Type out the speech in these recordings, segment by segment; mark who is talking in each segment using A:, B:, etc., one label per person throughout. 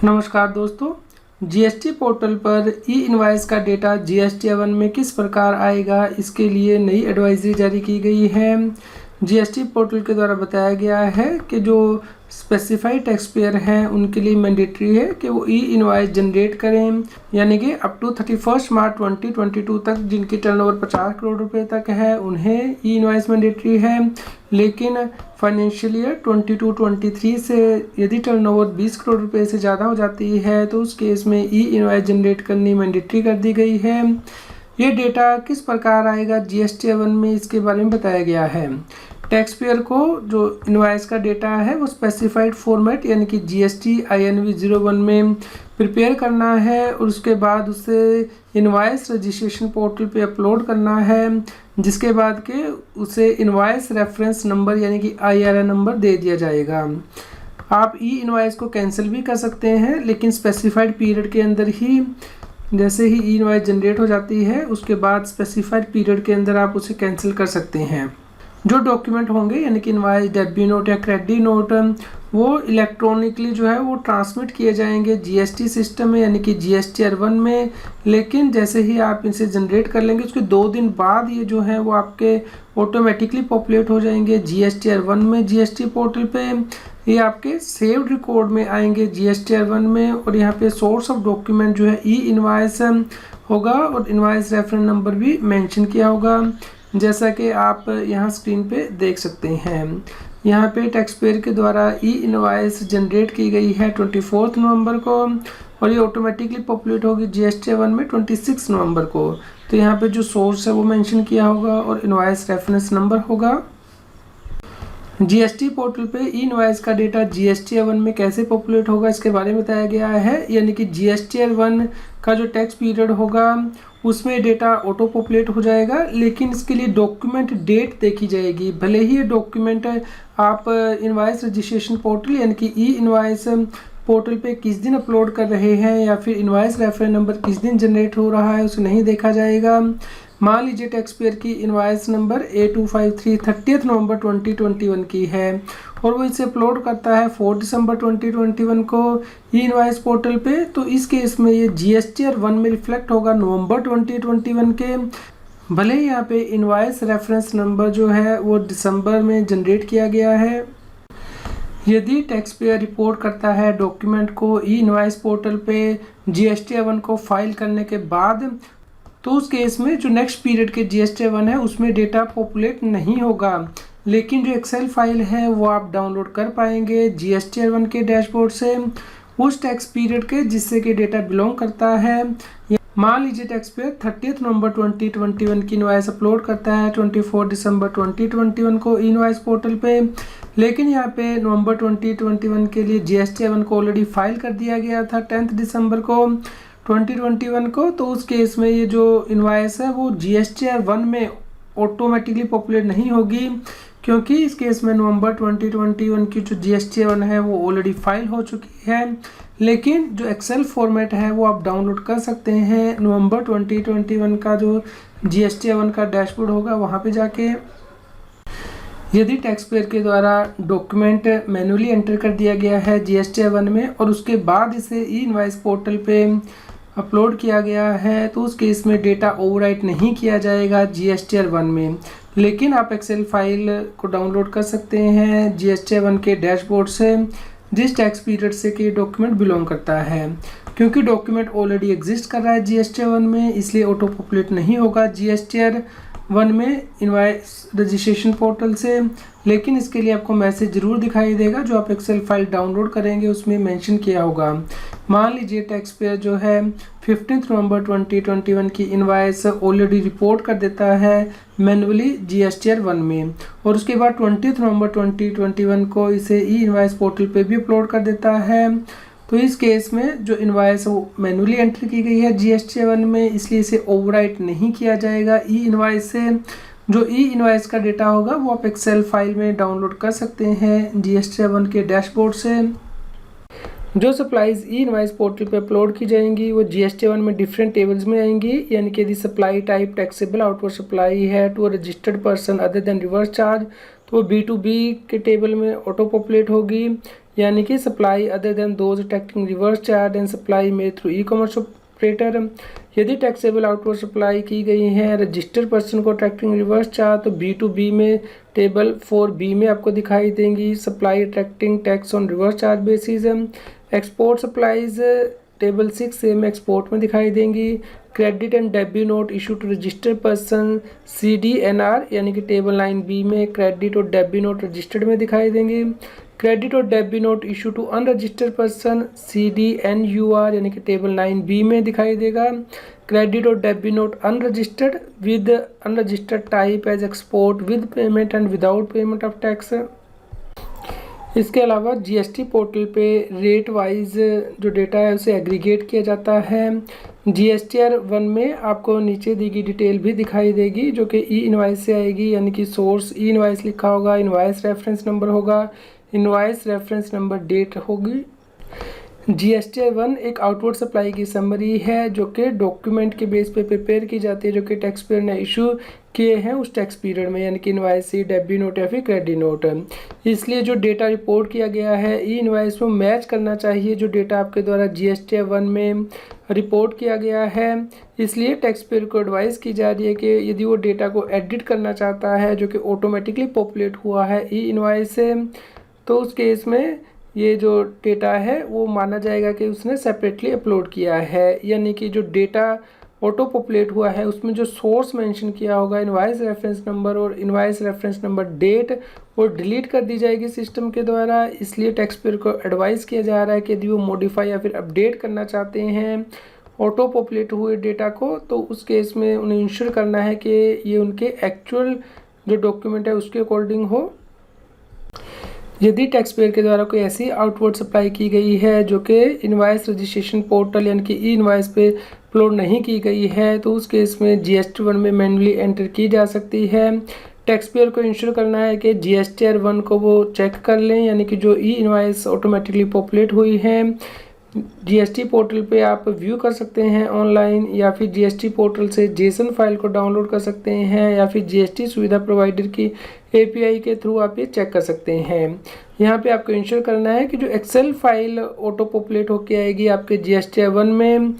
A: नमस्कार दोस्तों, GST portal पर ई इनवॉइस का डेटा जीएसटी 1 में किस प्रकार आएगा, इसके लिए नई एडवाइजरी जारी की गई है। जीएसटी पोर्टल के द्वारा बताया गया है कि जो स्पेसिफाइड टैक्स पेयर हैं उनके लिए मैंडेटरी है कि वो ई इनवॉइस जनरेट करें, यानी कि अप टू 31 मार्च 2022 तक जिनकी टर्नओवर 50 करोड़ रुपए तक है उन्हें ई इनवॉइस मैंडेटरी है। लेकिन फाइनेंशियल ईयर 22-23 से यदि टर्नओवर 20 करोड़ रुपए से ज़्यादा हो जाती है तो उस केस में ई इनवॉइस जनरेट करनी मैंडेटरी कर दी गई है। ये डेटा किस प्रकार आएगा जीएसटी 1 में, इसके बारे में बताया गया है। टैक्स पेयर को जो इनवॉइस का डेटा है वो स्पेसिफाइड फॉर्मेट यानी कि जीएसटी INV 01 में प्रिपेयर करना है और उसके बाद उसे इनवॉइस रजिस्ट्रेशन पोर्टल पे अपलोड करना है, जिसके बाद के उसे इनवॉइस रेफरेंस नंबर यानी कि IRN नंबर दे दिया जाएगा। आप ई इनवॉइस को कैंसिल भी कर सकते हैं, लेकिन स्पेसिफाइड पीरियड के अंदर ही जैसे ही ई इनवॉइस जनरेट हो जाती है उसके बाद स्पेसिफाइड पीरियड के अंदर आप उसे कैंसिल कर सकते हैं। जो डॉक्यूमेंट होंगे यानी कि इनवॉइस, डेब्यू नोट या क्रेडिट नोट, वो इलेक्ट्रॉनिकली जो है वो ट्रांसमिट किए जाएंगे जीएसटी सिस्टम में यानी कि GSTR1 में। लेकिन जैसे ही आप इसे जनरेट कर लेंगे उसके 2 दिन बाद ये जो है वो आपके ऑटोमेटिकली पॉपुलेट हो जाएंगे GSTR1 में जीएसटी पोर्टल पे। ये आपके सेव्ड रिकॉर्ड में आएंगे GSTR1 में और यहाँ पे सोर्स ऑफ डॉक्यूमेंट जो है ई इनवॉइस होगा और इनवॉइस रेफरेंस नंबर भी मेंशन किया होगा, जैसा कि आप यहाँ स्क्रीन पे देख सकते हैं। यहाँ पे टैक्स पेयर के द्वारा ई इनवॉइस जनरेट की गई है 24 नवंबर को और ये ऑटोमेटिकली पॉपुलेट होगी GST1 में 26 नवंबर को। तो यहाँ पे जो सोर्स है वो मेंशन किया होगा और इनवॉइस रेफरेंस नंबर होगा। जीएसटी पोर्टल पे ई इनवॉइस का डेटा GST1 में कैसे पॉपुलेट होगा इसके बारे में बताया गया है, यानी कि GST1 का जो टैक्स पीरियड होगा उसमें डेटा ऑटो पॉपुलेट हो जाएगा, लेकिन इसके लिए डॉक्यूमेंट डेट देखी जाएगी। भले ही ये डॉक्यूमेंट आप इनवॉइस रजिस्ट्रेशन पोर्टल यानी कि ई इनवॉइस पोर्टल पे किस दिन अपलोड कर रहे हैं या फिर इनवॉइस रेफरेंस नंबर किस दिन जनरेट हो रहा है उसे नहीं देखा जाएगा। मान लीजिए टैक्स पेयर की इनवॉइस नंबर A253 30 नवंबर 2021 की है और वो इसे अपलोड करता है 4 दिसंबर 2021 को ई इनवॉइस पोर्टल पे, तो इस केस में ये GSTR1 में रिफ्लेक्ट होगा नवंबर 2021 के। भले ही यहाँ पे इनवॉइस रेफरेंस नंबर जो है वो दिसंबर में जनरेट किया गया है। यदि टैक्स पेयर रिपोर्ट करता है डॉक्यूमेंट को ई इनवॉइस पोर्टल पे GST1 को फाइल करने के बाद, तो उस केस में जो नेक्स्ट पीरियड के GST1 है उसमें डेटा पॉपुलेट नहीं होगा, लेकिन जो एक्सेल फाइल है वो आप डाउनलोड कर पाएंगे GST1 के डैशबोर्ड से उस टैक्स पीरियड के जिससे कि डेटा बिलोंग करता है। मान लीजिए टैक्स पेयर 30 नवंबर 2021 की इनवॉइस अपलोड करता है 24 दिसंबर 2021 को इनवॉइस पोर्टल पे, लेकिन यहाँ पे नवंबर 2021 के लिए GST1 को ऑलरेडी फाइल कर दिया गया था 10 दिसंबर को 2021 को। तो उस केस में ये जो इनवॉइस है वो GSTR1 में ऑटोमेटिकली पॉपुलेट नहीं होगी, क्योंकि इस केस में नवंबर 2021 की जो GST1 है वो ऑलरेडी फाइल हो चुकी है। लेकिन जो एक्सेल फॉर्मेट है वो आप डाउनलोड कर सकते हैं नवंबर 2021 का जो GST1 का डैशबोर्ड होगा वहाँ पे जाके। यदि टैक्स पेयर के द्वारा डॉक्यूमेंट मैन्युअली एंटर कर दिया गया है GST1 में और उसके बाद इसे ई इनवॉइस पोर्टल पे अपलोड किया गया है, तो उस केस में डेटा ओवरराइट नहीं किया जाएगा GSTR1 में। लेकिन आप एक्सेल फाइल को डाउनलोड कर सकते हैं GSTR1 के डैशबोर्ड से जिस टैक्स पीरियड से कि डॉक्यूमेंट बिलोंग करता है। क्योंकि डॉक्यूमेंट ऑलरेडी एग्जिस्ट कर रहा है GSTR1 में, इसलिए ऑटो पॉपुलेट नहीं होगा GSTR1 में इनवॉइस रजिस्ट्रेशन पोर्टल से। लेकिन इसके लिए आपको मैसेज जरूर दिखाई देगा जो आप एक्सेल फाइल डाउनलोड करेंगे उसमें मेंशन किया होगा। मान लीजिए टैक्स पेयर जो है 15 नवंबर 2021 की इनवॉइस ऑलरेडी रिपोर्ट कर देता है मैन्युअली GSTR1 में और उसके बाद 20 नवंबर 2021 को इसे ई इनवॉइस पोर्टल पे भी अपलोड कर देता है। तो इस केस में जो इनवॉइस वो मैन्युअली एंटर की गई है GST1 में, इसलिए इसे ओवरराइट नहीं किया जाएगा ई इनवॉइस से। जो ई इनवॉइस का डेटा होगा वो आप एक्सेल फाइल में डाउनलोड कर सकते हैं GST1 के डैशबोर्ड से। जो सप्लाईज ई इनवॉइस पोर्टल पे अपलोड की जाएंगी वो GST1 में डिफरेंट टेबल्स में आएंगी, यानी कि यदि supply type taxable outward supply है to a registered person other than reverse charge तो वो B2B के टेबल में ऑटो पॉपुलेट होगी। यानी कि supply other than those attracting reverse charge and supply made through e commerce operator. यदि taxable outward supply की गई है रजिस्टर्ड पर्सन को अट्रैक्टिंग रिवर्स चार्ज तो B2B में टेबल 4B में आपको दिखाई देंगी supply attracting tax on reverse charge basis. Export supplies table 6A में एक्सपोर्ट में दिखाई देंगी। Credit and debit note issue to registered person CDNR यानी कि टेबल 9B में क्रेडिट और डेबिट नोट रजिस्टर्ड में दिखाई देंगी। क्रेडिट और debit note issue to unregistered person CDNUR यानी कि टेबल 9B में दिखाई देगा। क्रेडिट और debit note unregistered with unregistered type as export with payment and without payment of tax. इसके अलावा GST पोर्टल पे रेट वाइज जो डेटा है उसे एग्रीगेट किया जाता है। GSTR 1 में आपको नीचे दी गई डिटेल भी दिखाई देगी जो कि ई इनवाइस से आएगी, यानी कि सोर्स ई इनवाइस लिखा होगा, इनवाइस रेफरेंस नंबर होगा, इनवाइस रेफरेंस नंबर डेट होगी। GSTR 1 एक आउटवर्ड सप्लाई की समरी है जो कि डॉक्यूमेंट के बेस पे प्रिपेयर की जाती है जो कि टैक्स पेयर ने इशू किए हैं उस टैक्स पीरियड में, यानी कि इनवाइस सी डेबिट नोट या फिर क्रेडिट नोट। इसलिए जो डेटा रिपोर्ट किया गया है ई इनवाइस में मैच करना चाहिए जो डेटा आपके द्वारा GSTR 1 में रिपोर्ट किया गया है। इसलिए टैक्स पेयर को एडवाइस की जा रही है कि यदि वो डेटा को एडिट करना चाहता है जो कि ऑटोमेटिकली पॉपुलेट हुआ है ई इनवाइस से, तो उस केस में ये जो डेटा है वो माना जाएगा कि उसने सेपरेटली अपलोड किया है, यानी कि जो डेटा ऑटो पॉपुलेट हुआ है उसमें जो सोर्स मेंशन किया होगा इनवाइस रेफरेंस नंबर और इनवाइस रेफरेंस नंबर डेट वो डिलीट कर दी जाएगी सिस्टम के द्वारा। इसलिए टैक्स पेयर को एडवाइस किया जा रहा है कि यदि वो मॉडिफाई या फिर अपडेट करना चाहते हैं ऑटो पॉपुलेट हुए डेटा को तो उस केस में उन्हें इंश्योर करना है कि ये उनके एक्चुअल जो डॉक्यूमेंट है उसके अकॉर्डिंग हो। यदि टैक्स पेयर के द्वारा कोई ऐसी आउटवर्ड सप्लाई की गई है जो कि इनवाइस रजिस्ट्रेशन पोर्टल यानी कि ई इनवाइस पे अपलोड नहीं की गई है तो उस केस में GSTR 1 में मैनुअली एंटर की जा सकती है। टैक्स पेयर को इंश्योर करना है कि GSTR 1 को वो चेक कर लें, यानी कि जो ई इनवाइस ऑटोमेटिकली पॉपुलेट हुई है GST पोर्टल पे आप व्यू कर सकते हैं ऑनलाइन, या फिर GST पोर्टल से जेसन फाइल को डाउनलोड कर सकते हैं, या फिर GST सुविधा प्रोवाइडर की API के थ्रू आप ये चेक कर सकते हैं। यहाँ पे आपको इंश्योर करना है कि जो एक्सेल फाइल ऑटो पॉपुलेट होके आएगी आपके GSTR 1 में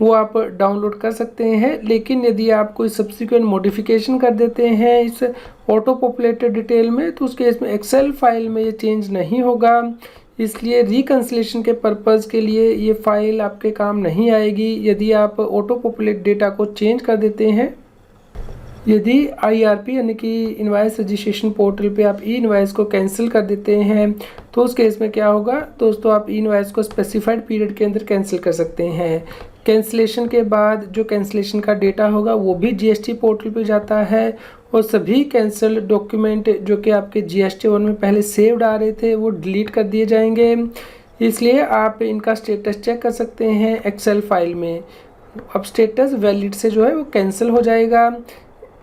A: वो आप डाउनलोड कर सकते हैं। लेकिन यदि आप कोई सब्सिक्वेंट मॉडिफिकेशन कर देते हैं इस ऑटो पॉपुलेटेड डिटेल में तो उसके इसमें एक्सेल फाइल में ये चेंज नहीं होगा। इसलिए रिकन्सिलेशन के पर्पज़ के लिए ये फाइल आपके काम नहीं आएगी यदि आप ऑटो पॉपुलेट डेटा को चेंज कर देते हैं। यदि IRP यानी कि इनवाइस रजिस्ट्रेशन पोर्टल पे आप ई इनवाइस को कैंसिल कर देते हैं तो उस केस में क्या होगा दोस्तों, आप ई इनवाइस को स्पेसिफाइड पीरियड के अंदर कैंसिल कर सकते हैं। कैंसिलेशन के बाद जो कैंसिलेशन का डेटा होगा वो भी GST पोर्टल पे जाता है और सभी कैंसिल डॉक्यूमेंट जो कि आपके GST 1 में पहले सेव्ड आ रहे थे वो डिलीट कर दिए जाएंगे। इसलिए आप इनका स्टेटस चेक कर सकते हैं एक्सेल फाइल में। अब स्टेटस वैलिड से जो है वो कैंसिल हो जाएगा।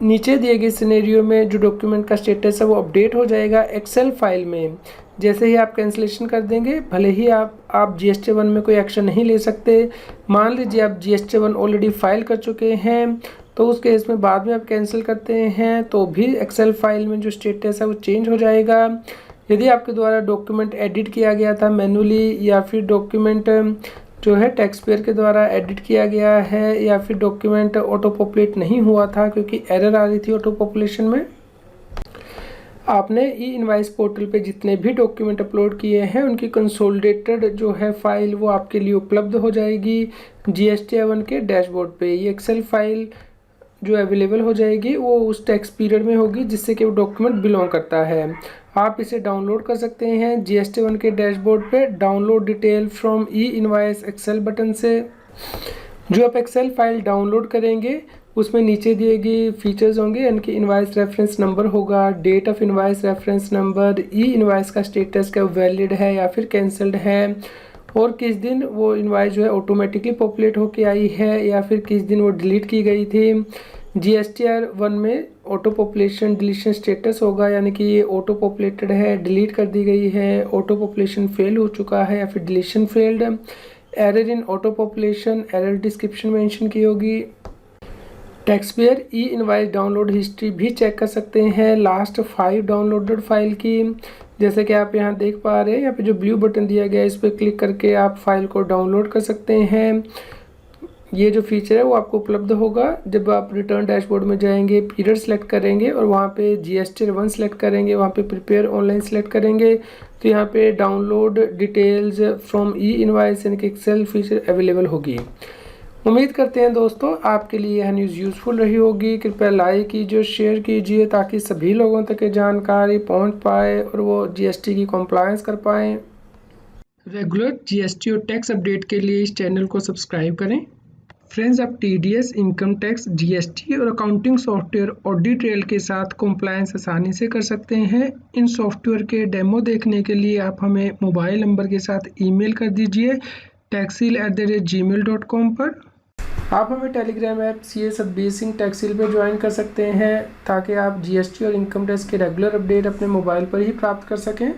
A: नीचे दिए गए सिनेरियो में जो डॉक्यूमेंट का स्टेटस है वो अपडेट हो जाएगा एक्सेल फाइल में। जैसे ही आप कैंसिलेशन कर देंगे, भले ही आप GST 1 में कोई एक्शन नहीं ले सकते, मान लीजिए आप GST 1 ऑलरेडी फाइल कर चुके हैं तो उस केस में बाद में आप कैंसिल करते हैं तो भी एक्सेल फाइल में जो स्टेटस है वो चेंज हो जाएगा। यदि आपके द्वारा डॉक्यूमेंट एडिट किया गया था मैनुअली या फिर डॉक्यूमेंट जो है टैक्स पेयर के द्वारा एडिट किया गया है या फिर डॉक्यूमेंट ऑटो पॉपुलेट नहीं हुआ था क्योंकि एरर आ रही थी ऑटो पॉपुलेशन में, आपने ई इनवाइस पोर्टल पे जितने भी डॉक्यूमेंट अपलोड किए हैं उनकी कंसोलिडेटेड जो है फाइल वो आपके लिए उपलब्ध हो जाएगी GSTR 1 के डैशबोर्ड पे। ये एक्सेल फाइल जो अवेलेबल हो जाएगी वो उस टैक्स पीरियड में होगी जिससे कि वो डॉक्यूमेंट बिलोंग करता है। आप इसे डाउनलोड कर सकते हैं GST 1 के डैशबोर्ड पे download detail from e invoice excel button से। जो आप एक्सेल फाइल डाउनलोड करेंगे उसमें नीचे दिए गए फीचर्स होंगे, यानी कि इनवाइस रेफरेंस नंबर होगा, date of invoice reference number, e invoice का स्टेटस क्या वैलिड है या फिर कैंसल्ड है, और किस दिन वो इनवाइस जो है ऑटोमेटिकली पॉपुलेट होके आई है या फिर किस दिन वो डिलीट की गई थी। GSTR 1 में ऑटो पॉपुलेशन डिलीशन स्टेटस होगा, यानी कि ये ऑटो पॉपुलेटेड है, डिलीट कर दी गई है, ऑटो पॉपुलेशन फेल हो चुका है या फिर deletion failed. Error in auto population error description mention की होगी। टैक्स पेयर ई इनवाइस डाउनलोड हिस्ट्री भी चेक कर सकते हैं लास्ट 5 डाउनलोडेड फाइल की। जैसे कि आप यहाँ देख पा रहे हैं, यहाँ पे जो ब्लू बटन दिया गया है इस पर क्लिक करके आप फाइल को डाउनलोड कर सकते हैं। ये जो फीचर है वो आपको उपलब्ध होगा जब आप रिटर्न डैशबोर्ड में जाएंगे, पीरियड सेलेक्ट करेंगे और वहाँ पे जीएसटी रिटर्न सेलेक्ट करेंगे, वहाँ पे प्रिपेयर ऑनलाइन सेलेक्ट करेंगे तो यहाँ पे download details from E invoice यानी कि एक्सेल फीचर अवेलेबल होगी। उम्मीद करते हैं दोस्तों आपके लिए यह न्यूज़ यूज़फुल रही होगी। कृपया लाइक कीजिए, शेयर कीजिए ताकि सभी लोगों तक ये जानकारी पहुंच पाए और वो जीएसटी की कंप्लायंस कर पाएँ। रेगुलर जीएसटी और टैक्स अपडेट के लिए इस चैनल को सब्सक्राइब करें। फ्रेंड्स, आप टीडीएस, इनकम टैक्स, जीएसटी और अकाउंटिंग सॉफ्टवेयर ऑडिट ट्रेल के साथ कंप्लायंस आसानी से कर सकते हैं। इन सॉफ्टवेयर के डेमो देखने के लिए आप हमें मोबाइल नंबर के साथ ईमेल कर दीजिए taxil@gmail.com पर। आप हमें Telegram app CA Satbir Singh Taxil पर ज्वाइन कर सकते हैं ताकि आप जीएसटी और इनकम टैक्स के रेगुलर अपडेट अपने मोबाइल पर ही प्राप्त कर सकें।